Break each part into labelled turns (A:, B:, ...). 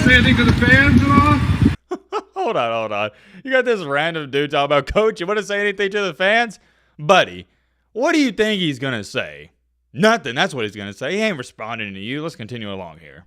A: say anything to the fans at all?
B: Hold on. You got this random dude talking about coach. You want to say anything to the fans? Buddy, what do you think he's going to say? Nothing. That's what he's going to say. He ain't responding to you. Let's continue along here.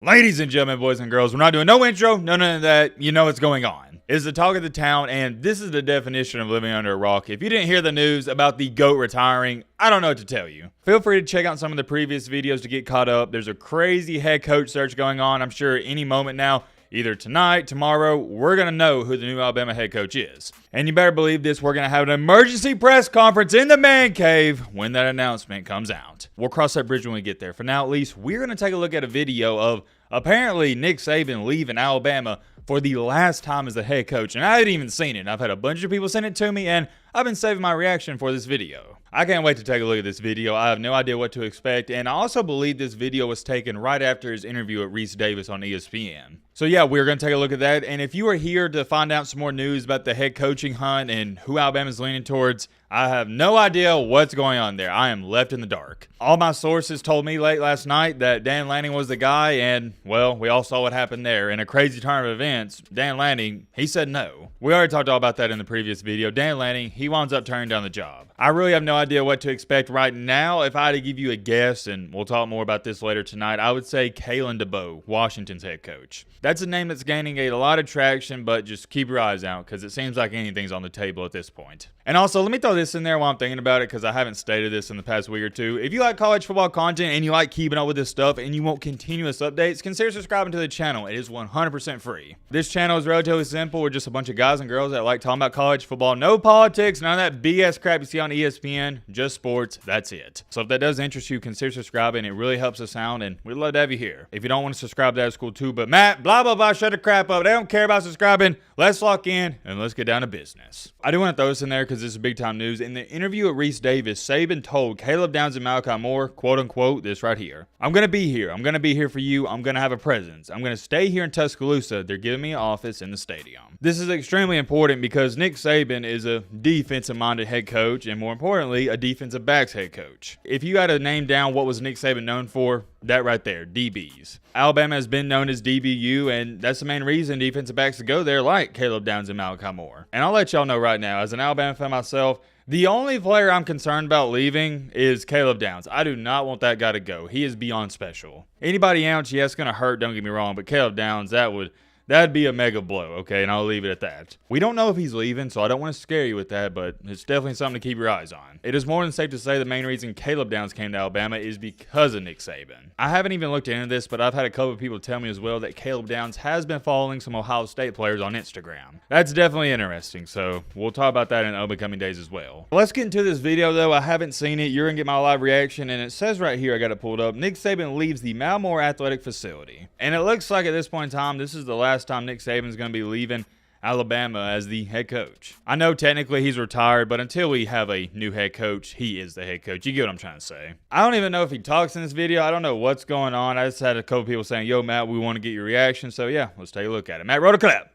B: Ladies and gentlemen, boys and girls, we're not doing no intro, none of that. You know what's going on. It's the talk of the town, and this is the definition of living under a rock. If you didn't hear the news about the GOAT retiring, I don't know what to tell you. Feel free to check out some of the previous videos to get caught up. There's a crazy head coach search going on. I'm sure any moment now, either tonight, tomorrow, we're going to know who the new Alabama head coach is. And you better believe this, we're going to have an emergency press conference in the man cave when that announcement comes out. We'll cross that bridge when we get there. For now, at least, we're going to take a look at a video of apparently Nick Saban leaving Alabama for the last time as the head coach. And I hadn't even seen it. I've had a bunch of people send it to me, and I've been saving my reaction for this video. I can't wait to take a look at this video. I have no idea what to expect, and I also believe this video was taken right after his interview at Reese Davis on ESPN. So yeah, we're going to take a look at that, and if you are here to find out some more news about the head coaching hunt and who Alabama's leaning towards, I have no idea what's going on there. I am left in the dark. All my sources told me late last night that Dan Lanning was the guy, and, well, we all saw what happened there. In a crazy turn of events, Dan Lanning, he said no. We already talked all about that in the previous video. Dan Lanning, he winds up turning down the job. I really have no idea what to expect right now. If I had to give you a guess, and we'll talk more about this later tonight, I would say Kalen DeBoer, Washington's head coach. That's a name that's gaining a lot of traction, but just keep your eyes out because it seems like anything's on the table at this point. And also, let me throw this in there while I'm thinking about it because I haven't stated this in the past week or two. If you like college football content and you like keeping up with this stuff and you want continuous updates, consider subscribing to the channel. It is 100% free. This channel is relatively simple. We're just a bunch of guys and girls that like talking about college football. No politics, none of that BS crap you see on ESPN, just sports. That's it. So if that does interest you, consider subscribing. It really helps us out, and we'd love to have you here. If you don't want to subscribe, that's cool too. But Matt, blah, blah, blah, shut the crap up. They don't care about subscribing. Let's lock in and let's get down to business. I do want to throw this in there because this is big time news. In the interview at Reese Davis, Saban told Caleb Downs and Malachi Moore, quote unquote, this right here. I'm going to be here. I'm going to be here for you. I'm going to have a presence. I'm going to stay here in Tuscaloosa. They're giving me an office in the stadium. This is extremely important because Nick Saban is a defensive-minded head coach and, more importantly, a defensive backs head coach. If you had to name down what was Nick Saban known for, that right there, DBs. Alabama has been known as DBU, and that's the main reason defensive backs go there like Caleb Downs and Malachi Moore. And I'll let y'all know right now, as an Alabama fan myself, the only player I'm concerned about leaving is Caleb Downs. I do not want that guy to go. He is beyond special. Anybody else, yeah, it's going to hurt, don't get me wrong, but Caleb Downs, that'd be a mega blow, okay, and I'll leave it at that. We don't know if he's leaving, so I don't want to scare you with that, but it's definitely something to keep your eyes on. It is more than safe to say the main reason Caleb Downs came to Alabama is because of Nick Saban. I haven't even looked into this, but I've had a couple of people tell me as well that Caleb Downs has been following some Ohio State players on Instagram. That's definitely interesting, so we'll talk about that in the upcoming days as well. Let's get into this video, though. I haven't seen it. You're going to get my live reaction, and it says right here, I got it pulled up, Nick Saban leaves the Malmore Athletic Facility. And it looks like at this point in time, this is the last time Nick Saban's going to be leaving Alabama as the head coach. I know technically he's retired, but until we have a new head coach, he is the head coach. You get what I'm trying to say. I don't even know if he talks in this video. I don't know what's going on. I just had a couple people saying, yo, Matt, we want to get your reaction. So yeah, let's take a look at it. Matt, roll the clap.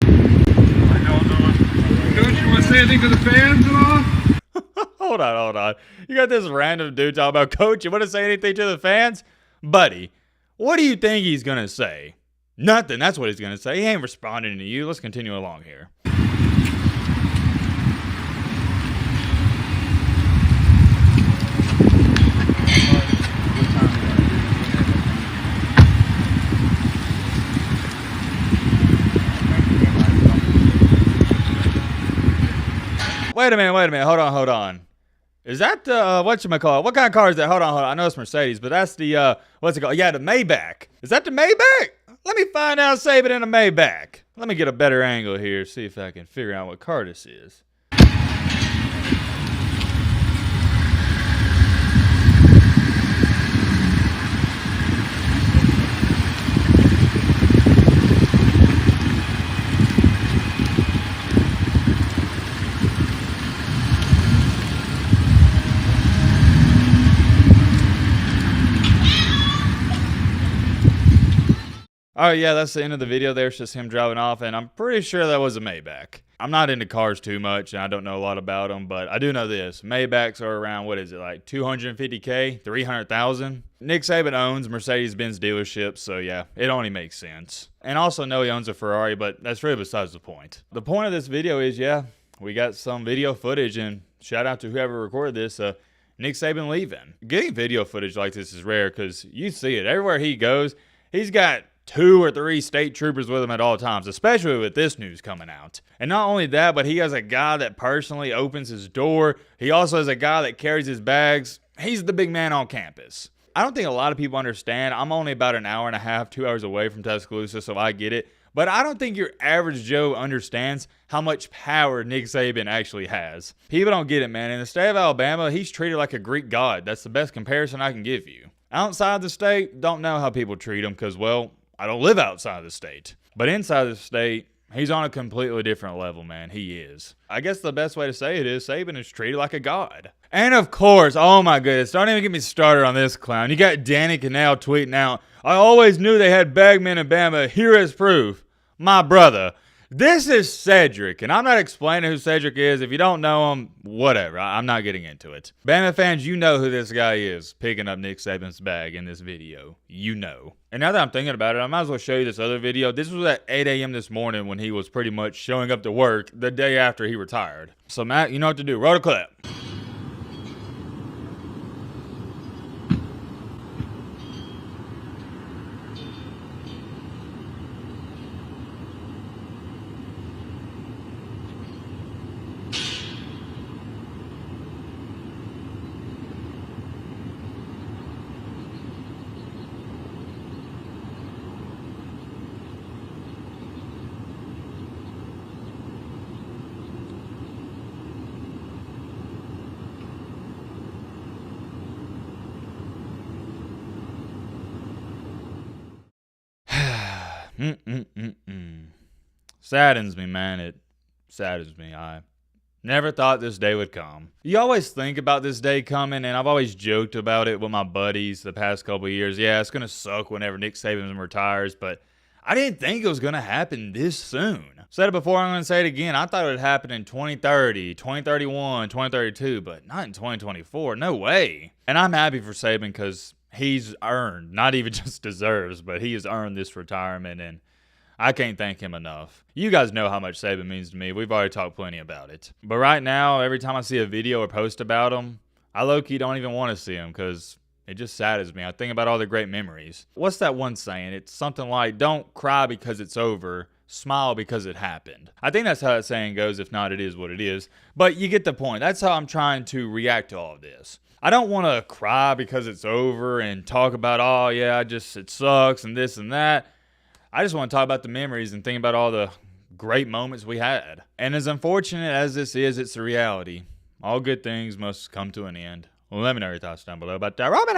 A: How y'all doing? Coach, you want to say anything to the fans at all?
B: Hold on. You got this random dude talking about coach. You want to say anything to the fans? Buddy, what do you think he's going to say? Nothing. That's what he's going to say. He ain't responding to you. Let's continue along here. Wait a minute. Hold on. Is that the, whatchamacallit? What kind of car is that? Hold on. I know it's Mercedes, but that's the, what's it called? Yeah, the Maybach. Is that the Maybach? Let me find out Saban in a Maybach. Let me get a better angle here, see if I can figure out what car this is. Oh yeah, that's the end of the video there. It's just him driving off, and I'm pretty sure that was a Maybach. I'm not into cars too much, and I don't know a lot about them, but I do know this. Maybachs are around, what is it, like $250K, $300,000? Nick Saban owns Mercedes-Benz dealerships, so yeah, it only makes sense. And also know he owns a Ferrari, but that's really besides the point. The point of this video is, yeah, we got some video footage, and shout out to whoever recorded this, Nick Saban leaving. Getting video footage like this is rare because you see it. Everywhere he goes, he's got 2 or 3 state troopers with him at all times, especially with this news coming out. And not only that, but he has a guy that personally opens his door. He also has a guy that carries his bags. He's the big man on campus. I don't think a lot of people understand. I'm only about an hour and a half, 2 hours away from Tuscaloosa, so I get it. But I don't think your average Joe understands how much power Nick Saban actually has. People don't get it, man. In the state of Alabama, he's treated like a Greek god. That's the best comparison I can give you. Outside the state, don't know how people treat him because, well, I don't live outside the state. But inside the state, he's on a completely different level, man. He is. I guess the best way to say it is Saban is treated like a god. And of course, oh my goodness, don't even get me started on this clown. You got Danny Canal tweeting out, I always knew they had bagmen in Bama. Here is proof. My brother. This is Cedric, and I'm not explaining who Cedric is. If you don't know him, whatever. I'm not getting into it. Bama fans, you know who this guy is picking up Nick Saban's bag in this video. You know. And now that I'm thinking about it, I might as well show you this other video. This was at 8 a.m. this morning when he was pretty much showing up to work the day after he retired. So, Matt, you know what to do. Roll the clip. Saddens me, man. It saddens me. I never thought this day would come. You always think about this day coming, and I've always joked about it with my buddies the past couple of years. Yeah, it's going to suck whenever Nick Saban retires, but I didn't think it was going to happen this soon. Said it before, I'm going to say it again. I thought it would happen in 2030, 2031, 2032, but not in 2024. No way. And I'm happy for Saban because he's earned, not even just deserves, but he has earned this retirement, and I can't thank him enough. You guys know how much Saban means to me. We've already talked plenty about it. But right now, every time I see a video or post about him, I low-key don't even want to see him because it just saddens me. I think about all the great memories. What's that one saying? It's something like, don't cry because it's over, smile because it happened. I think that's how that saying goes. If not, it is what it is. But you get the point. That's how I'm trying to react to all of this. I don't want to cry because it's over and talk about, oh yeah, it sucks and this and that. I just want to talk about the memories and think about all the great moments we had. And as unfortunate as this is, it's a reality. All good things must come to an end. Well, let me know your thoughts down below about that. Robin!